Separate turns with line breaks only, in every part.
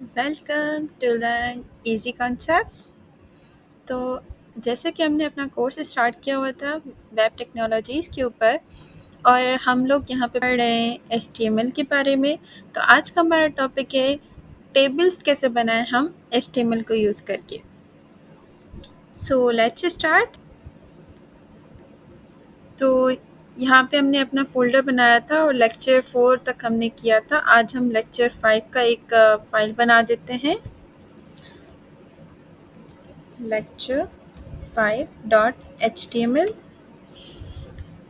Welcome to learn easy concepts. तो जैसे कि हमने अपना कोर्स स्टार्ट किया हुआ था वेब टेक्नोलॉजीज़ के ऊपर और हम लोग यहाँ पे पढ़ रहे हैं एचटीएमएल के बारे में। तो आज का हमारा टॉपिक है टेबल्स कैसे बनाएं हम एचटीएमएल को यूज़ करके। So let's start. तो यहाँ पे हमने अपना फ़ोल्डर बनाया था और लेक्चर 4 तक हमने किया था। आज हम लेक्चर 5 का एक फ़ाइल बना देते हैं, lecture5.html।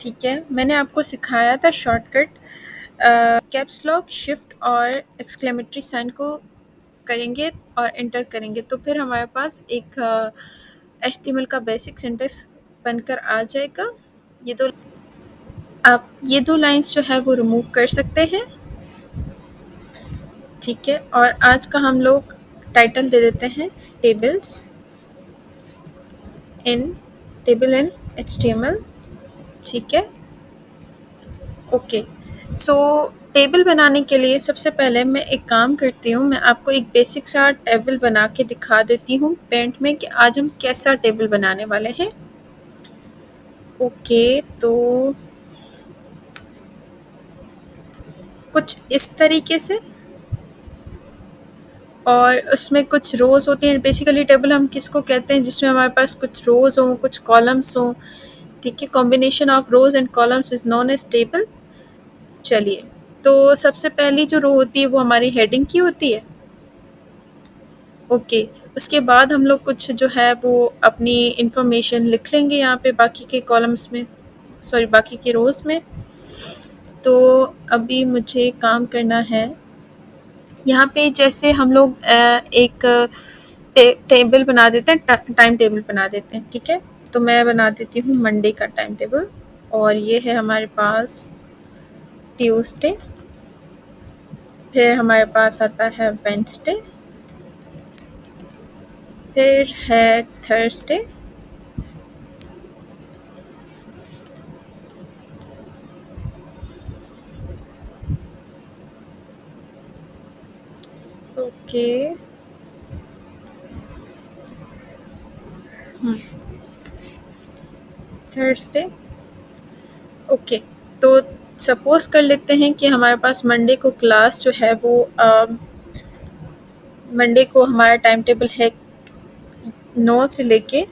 ठीक है, मैंने आपको सिखाया था शॉर्टकट कैप्स लॉक शिफ्ट और एक्सक्लेमेटरी साइन को करेंगे और एंटर करेंगे तो फिर हमारे पास एक एचटीएमएल का बेसिक सिंटेक्स बनकर आ जाएगा। ये दो आप ये दो लाइंस जो है वो रिमूव कर सकते हैं। ठीक है, और आज का हम लोग टाइटल दे देते हैं टेबल्स इन एचटीएमएल। ठीक है, ओके। सो टेबल बनाने के लिए सबसे पहले मैं एक काम करती हूँ, मैं आपको एक बेसिक सा टेबल बना के दिखा देती हूँ पेंट में कि आज हम कैसा टेबल बनाने वाले हैं। ओके, तो कुछ इस तरीके से और उसमें कुछ रोज़ होती हैं। बेसिकली टेबल हम किसको कहते हैं जिसमें हमारे पास कुछ रोज़ हों, कुछ कॉलम्स हों। ठीक है, combination of rows and columns is known as table. चलिए, तो सबसे पहली जो रो होती है वो हमारी हेडिंग की होती है। ओके, उसके बाद हम लोग कुछ जो है वो अपनी इंफॉर्मेशन लिख लेंगे यहाँ पे बाकी के कॉलम्स में, सॉरी बाकी के रोज़ में। तो अभी मुझे काम करना है यहाँ पे, जैसे हम लोग एक टेबल बना देते हैं, टाइम टेबल बना देते हैं। ठीक है, तो मैं बना देती हूँ मंडे का टाइम टेबल और ये है हमारे पास ट्यूसडे, फिर हमारे पास आता है वेडनेसडे, फिर है थर्सडे, ओके थर्सडे। ओके, तो सपोज़ कर लेते हैं कि हमारे पास मंडे को क्लास जो है वो मंडे को हमारा टाइम टेबल है 9 से लेके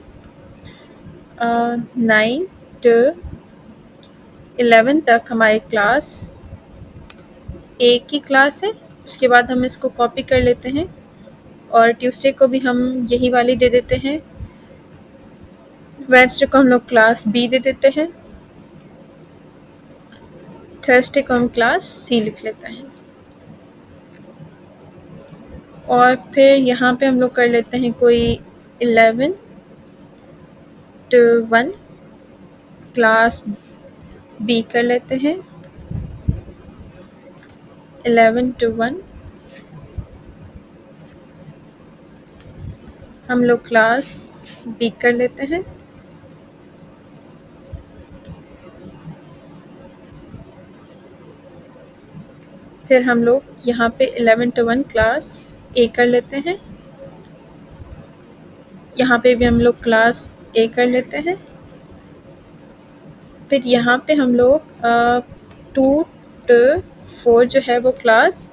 9 टू 11 तक हमारी क्लास एक ही क्लास है। उसके बाद हम इसको कॉपी कर लेते हैं और ट्यूसडे को भी हम यही वाली दे देते हैं। वेडनेसडे को हम लोग क्लास बी दे देते हैं, थर्सडे को हम क्लास सी लिख लेते हैं और फिर यहाँ पे हम लोग कर लेते हैं कोई 11 टू 1 क्लास बी कर लेते हैं, 11 टू 1 हम लोग क्लास बी कर लेते हैं। फिर हम लोग यहाँ पे 11 टू 1 क्लास ए कर लेते हैं, यहाँ पे भी हम लोग क्लास ए कर लेते हैं। फिर यहाँ पे हम लोग 2 टू 4 जो है वो क्लास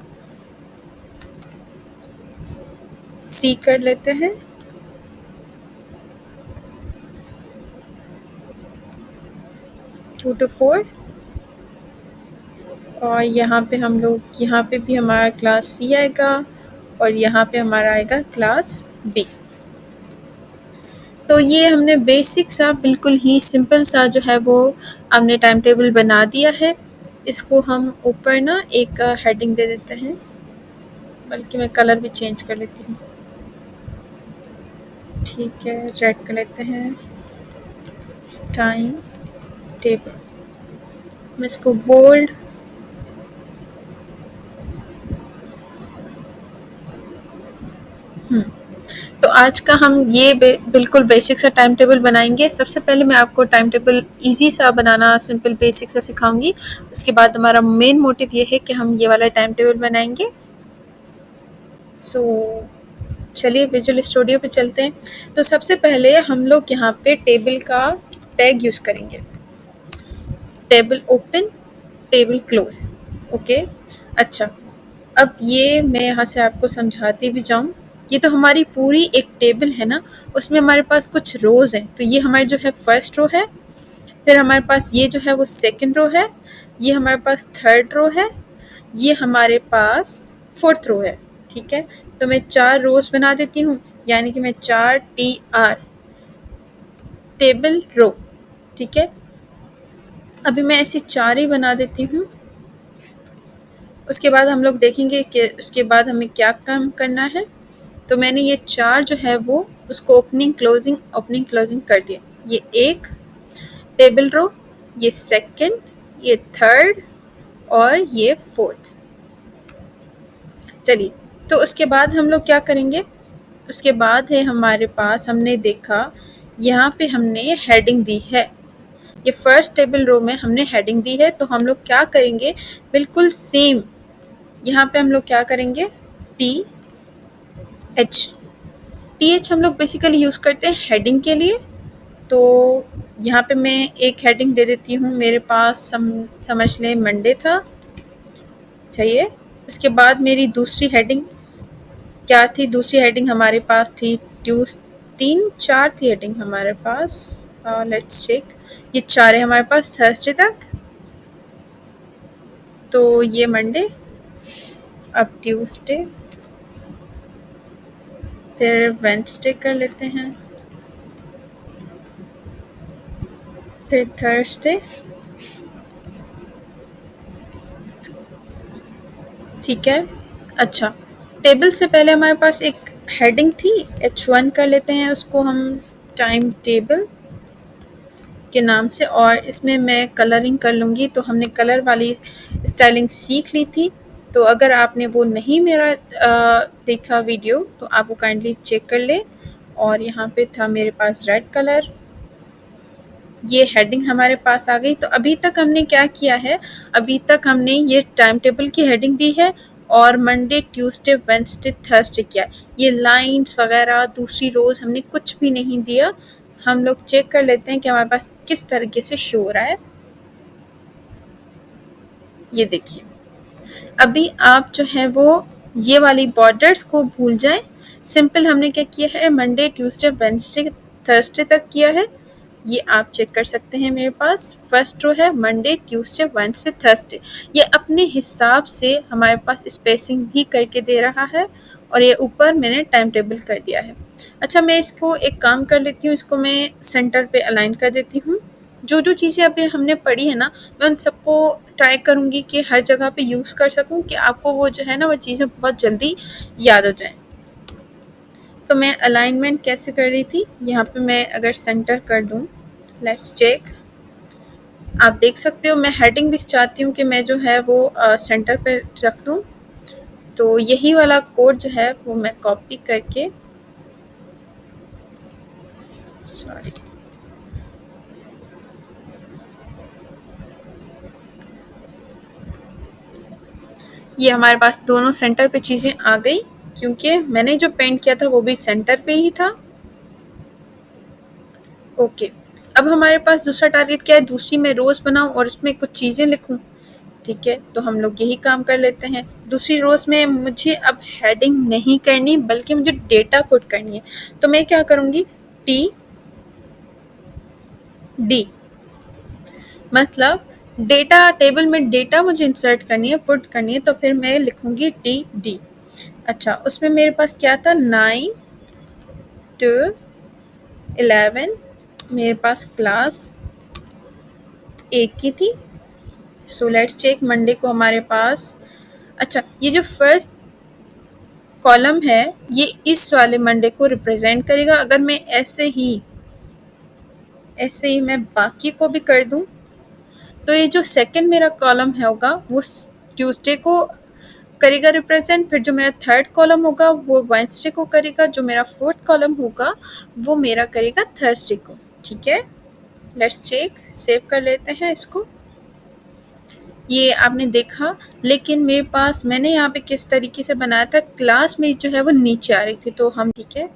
सी कर लेते हैं। टू टू 4 और यहाँ पे हम लोग यहाँ पे भी हमारा क्लास सी आएगा और यहाँ पे हमारा आएगा क्लास बी। तो ये हमने बेसिक सा बिल्कुल ही सिंपल सा जो है वो हमने टाइम टेबल बना दिया है। इसको हम ऊपर ना एक हेडिंग दे देते हैं, बल्कि मैं कलर भी चेंज कर लेती हूँ। ठीक है, रेड कर लेते हैं, टाइम टेबल। मैं इसको बोल्ड तो आज का हम ये बिल्कुल बेसिक सा टाइम टेबल बनाएंगे। सबसे पहले मैं आपको टाइम टेबल इजी सा बनाना सिंपल बेसिक सा सिखाऊंगी। उसके बाद हमारा मेन मोटिव ये है कि हम ये वाला टाइम टेबल बनाएंगे। सो चलिए विजुअल स्टूडियो पे चलते हैं। तो सबसे पहले हम लोग यहाँ पे टेबल का टैग यूज़ करेंगे। Table open, table close. Okay. अच्छा, अब ये मैं यहाँ से आपको समझाती भी जाऊँ। ये तो हमारी पूरी एक टेबल है ना, उसमें हमारे पास कुछ रोज़ हैं। तो ये हमारी जो है फर्स्ट रो है, फिर हमारे पास ये जो है वो सेकंड रो है, ये हमारे पास थर्ड रो है, ये हमारे पास फोर्थ रो है। ठीक है, तो मैं 4 रोज़ बना देती हूँ, यानी कि मैं 4 TR टेबल रो। ठीक है, अभी मैं ऐसी 4 ही बना देती हूँ। उसके बाद हम लोग देखेंगे कि उसके बाद हमें क्या काम करना है। तो मैंने ये 4 जो है वो उसको ओपनिंग क्लोजिंग कर दिया। ये एक टेबल रो, ये सेकंड, ये थर्ड और ये फोर्थ। चलिए, तो उसके बाद हम लोग क्या करेंगे। उसके बाद है हमारे पास, हमने देखा यहाँ पे हमने हेडिंग दी है। ये फर्स्ट टेबल रो में हमने हेडिंग दी है, तो हम लोग क्या करेंगे, बिल्कुल सेम यहाँ पे हम लोग क्या करेंगे, TH। TH हम लोग बेसिकली यूज़ करते हैं हेडिंग के लिए। तो यहाँ पे मैं एक हेडिंग दे देती हूँ, मेरे पास समझ लें मंडे था। सही है। उसके बाद मेरी दूसरी हेडिंग क्या थी, दूसरी हेडिंग हमारे पास थी 3-4 थी हेडिंग हमारे पास। लेट्स चेक, ये 4 है हमारे पास थर्सडे तक। तो ये मंडे, अब ट्यूसडे, फिर वेडनेसडे कर लेते हैं, फिर थर्सडे। ठीक है। अच्छा, टेबल से पहले हमारे पास एक हेडिंग थी, H1 कर लेते हैं उसको हम, टाइम टेबल के नाम से। और इसमें मैं कलरिंग कर लूँगी। तो हमने कलर वाली स्टाइलिंग सीख ली थी। तो अगर आपने वो नहीं मेरा देखा वीडियो, तो आप वो काइंडली चेक कर ले। और यहाँ पे था मेरे पास रेड कलर, ये हेडिंग हमारे पास आ गई। तो अभी तक हमने क्या किया है, अभी तक हमने ये टाइम टेबल की हेडिंग दी है और मंडे, ट्यूसडे, वेडनेसडे, थर्सडे किया। ये लाइंस वगैरह दूसरी रोज़ हमने कुछ भी नहीं दिया। हम लोग चेक कर लेते हैं कि हमारे पास किस तरीके से शो हो रहा है। ये देखिए, अभी आप जो है वो ये वाली बॉर्डर्स को भूल जाएं। सिंपल हमने क्या किया है, मंडे, ट्यूसडे, वेडनेसडे, थर्सडे तक किया है। ये आप चेक कर सकते हैं, मेरे पास फर्स्ट रो है मंडे, ट्यूसडे, वेडनेसडे, थर्सडे। ये अपने हिसाब से हमारे पास स्पेसिंग भी करके दे रहा है। और ये ऊपर मैंने टाइम टेबल कर दिया है। अच्छा, मैं इसको एक काम कर लेती हूँ, इसको मैं सेंटर पे अलाइन कर देती हूँ। जो जो चीज़ें अभी हमने पढ़ी है ना, मैं उन सबको ट्राई करूँगी कि हर जगह पे यूज़ कर सकूँ, कि आपको वो जो है ना वो चीज़ें बहुत जल्दी याद हो जाएँ। तो मैं अलाइनमेंट कैसे कर रही थी, यहाँ पे मैं अगर सेंटर कर दूँ, लेट्स चेक, आप देख सकते हो मैं हेडिंग भी चाहती हूँ कि मैं जो है वो सेंटर पे रख दूँ। तो यही वाला कोड जो है वो मैं कॉपी करके, सॉरी, ये हमारे पास दोनों सेंटर पे चीज़ें आ गई, क्योंकि मैंने जो पेंट किया था वो भी सेंटर पे ही था। ओके, अब हमारे पास दूसरा टारगेट क्या है, दूसरी मैं रोज़ बनाऊँ और उसमें कुछ चीज़ें लिखूँ। ठीक है, तो हम लोग यही काम कर लेते हैं। दूसरी रोज़ में मुझे अब हेडिंग नहीं करनी, बल्कि मुझे डेटा पुट करनी है। तो मैं क्या करूँगी, TD, मतलब डेटा टेबल में डेटा मुझे इंसर्ट करनी है, पुट करनी है। तो फिर मैं लिखूँगी TD। अच्छा, उसमें मेरे पास क्या था, 9 to 11 मेरे पास क्लास एक की थी। सो लेट्स चेक, मंडे को हमारे पास, अच्छा, ये जो फर्स्ट कॉलम है ये इस वाले मंडे को रिप्रेजेंट करेगा। अगर मैं ऐसे ही मैं बाकी को भी कर दूं, तो ये जो सेकंड मेरा कॉलम है होगा वो ट्यूसडे को करेगा रिप्रेजेंट। फिर जो मेरा थर्ड कॉलम होगा वो वेडनेसडे को करेगा। जो मेरा फोर्थ कॉलम होगा वो मेरा करेगा थर्सडे को। ठीक है, लेट्स चेक, सेव कर लेते हैं इसको। ये आपने देखा, लेकिन मेरे पास मैंने यहाँ पे किस तरीके से बनाया था, क्लास में जो है वो नीचे आ रही थी, तो हम ठीक है,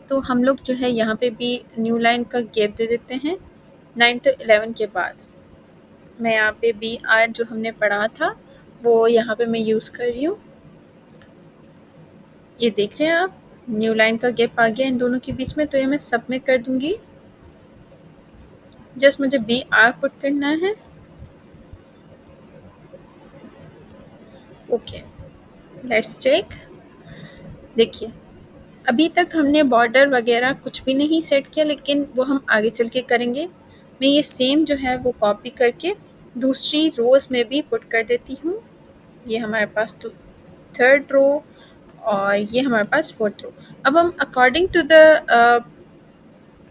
तो हम लोग जो है यहाँ पे भी न्यू लाइन का गैप दे देते हैं 9 to 11 के बाद। मैं यहाँ पे बी आर जो हमने पढ़ा था वो यहाँ पे मैं यूज़ कर रही हूँ। ये देख रहे हैं आप, न्यू लाइन का गैप आ गया इन दोनों के बीच में, तो ये मैं सबमिट कर दूंगी। जस्ट मुझे बी आर पुट करना है। Okay, let's check. देखिए, अभी तक हमने बॉर्डर वगैरह कुछ भी नहीं सेट किया, लेकिन वो हम आगे चल के करेंगे। मैं ये सेम जो है वो कॉपी करके दूसरी रोज़ में भी पुट कर देती हूँ। ये हमारे पास तो थर्ड रो और ये हमारे पास फोर्थ रो। अब हम अकॉर्डिंग टू द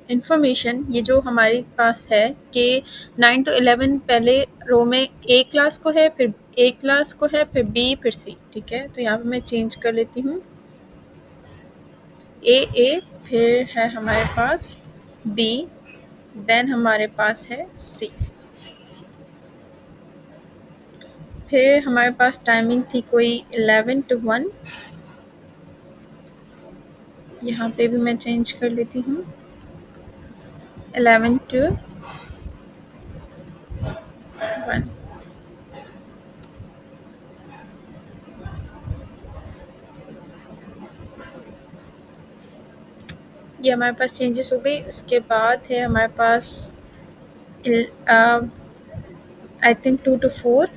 इंफॉर्मेशन, ये जो हमारे पास है कि 9 to 11 पहले रो में ए क्लास को है, फिर ए क्लास को है, फिर बी, फिर सी, ठीक है। तो यहाँ पे मैं चेंज कर लेती हूँ, ए, फिर है हमारे पास बी, देन हमारे पास है सी। फिर हमारे पास टाइमिंग थी कोई 11 to 1, यहाँ पे भी मैं चेंज कर लेती हूँ 11 to 1। ये हमारे पास चेंजेस हो गई। उसके बाद है हमारे पास आई थिंक 2 to 4।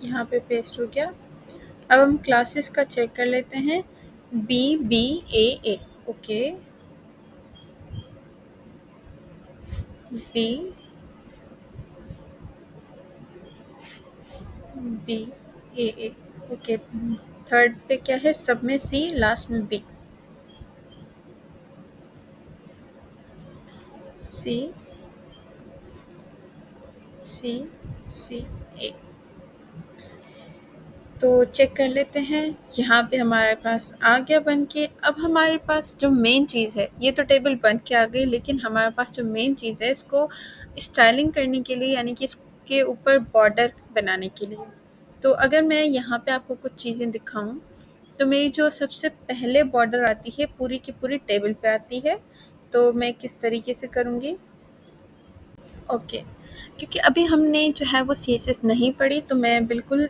यहाँ पे पेस्ट हो गया। अब हम क्लासेस का चेक कर लेते हैं, बी, बी, ए, ओके, बी, बी, ए, ओके। थर्ड पे क्या है, सब में सी, लास्ट में बी, सी, सी, सी, ए। तो चेक कर लेते हैं, यहाँ पे हमारे पास आ गया बन के। अब हमारे पास जो मेन चीज़ है, ये तो टेबल बन के आ गई, लेकिन हमारे पास जो मेन चीज़ है इसको स्टाइलिंग करने के लिए, यानी कि इसके ऊपर बॉर्डर बनाने के लिए। तो अगर मैं यहाँ पे आपको कुछ चीज़ें दिखाऊं, तो मेरी जो सबसे पहले बॉर्डर आती है पूरी की पूरी टेबल पे आती है। तो मैं किस तरीके से करूँगी, ओके, क्योंकि अभी हमने जो है वो CSS नहीं पढ़ी, तो मैं बिल्कुल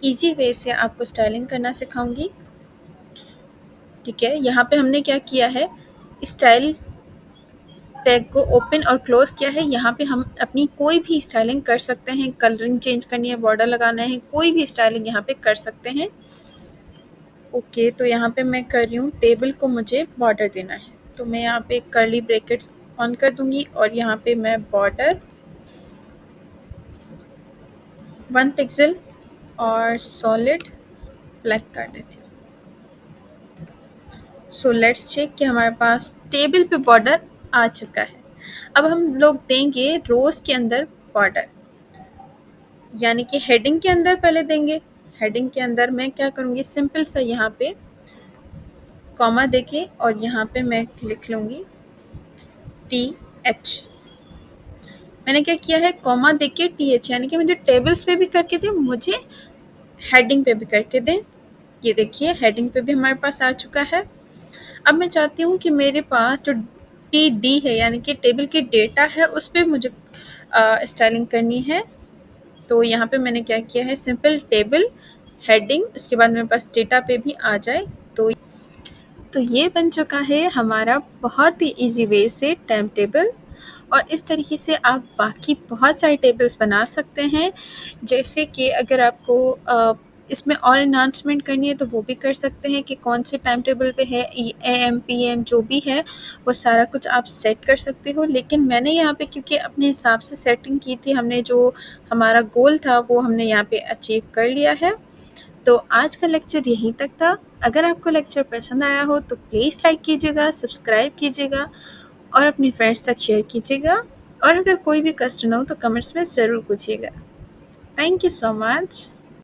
ईजी वे से आपको स्टाइलिंग करना सिखाऊंगी। ठीक है, यहाँ पे हमने क्या किया है, स्टाइल टैग को ओपन और क्लोज किया है। यहाँ पे हम अपनी कोई भी स्टाइलिंग कर सकते हैं, कलरिंग चेंज करनी है, बॉर्डर लगाना है, कोई भी स्टाइलिंग यहाँ पे कर सकते हैं। ओके, तो यहाँ पे मैं कर रही हूँ, टेबल को मुझे बॉर्डर देना है, तो मैं यहाँ पे कर्ली ब्रैकेट्स ऑन कर दूंगी और यहाँ पे मैं बॉर्डर 1 पिक्सल और सॉलिड ब्लैक कर देती हूँ। सो लेट्स चेक कि हमारे पास टेबल पे बॉर्डर आ चुका है। अब हम लोग देंगे रोज के अंदर बॉर्डर, यानी कि हेडिंग के अंदर पहले देंगे। हेडिंग के अंदर मैं क्या करूँगी, सिंपल सा यहाँ पे कॉमा देके और यहाँ पे मैं लिख लूँगी TH। मैंने क्या किया है, कॉमा देके TH, यानी कि मुझे टेबल्स पे भी करके दें, मुझे हेडिंग पे भी करके दें। ये देखिए, हेडिंग पे भी हमारे पास आ चुका है। अब मैं चाहती हूँ कि मेरे पास जो TD है, यानी कि टेबल की डेटा है, उस पर मुझे स्टाइलिंग करनी है। तो यहाँ पे मैंने क्या किया है, सिंपल टेबल हेडिंग, उसके बाद मेरे पास डेटा पे भी आ जाए। तो ये बन चुका है हमारा बहुत ही इजी वे से टाइम टेबल। और इस तरीके से आप बाकी बहुत सारे टेबल्स बना सकते हैं। जैसे कि अगर आपको इसमें और एनहांसमेंट करनी है तो वो भी कर सकते हैं कि कौन से टाइम टेबल पे है, AM PM जो भी है वो सारा कुछ आप सेट कर सकते हो। लेकिन मैंने यहाँ पे क्योंकि अपने हिसाब से सेटिंग की थी, हमने जो हमारा गोल था वो हमने यहाँ पे अचीव कर लिया है। तो आज का लेक्चर यहीं तक था। अगर आपको लेक्चर पसंद आया हो तो प्लीज़ लाइक कीजिएगा, सब्सक्राइब कीजिएगा और अपने फ्रेंड्स तक शेयर कीजिएगा। और अगर कोई भी क्वेश्चन हो तो कमेंट्स में ज़रूर पूछिएगा। Thank you so much.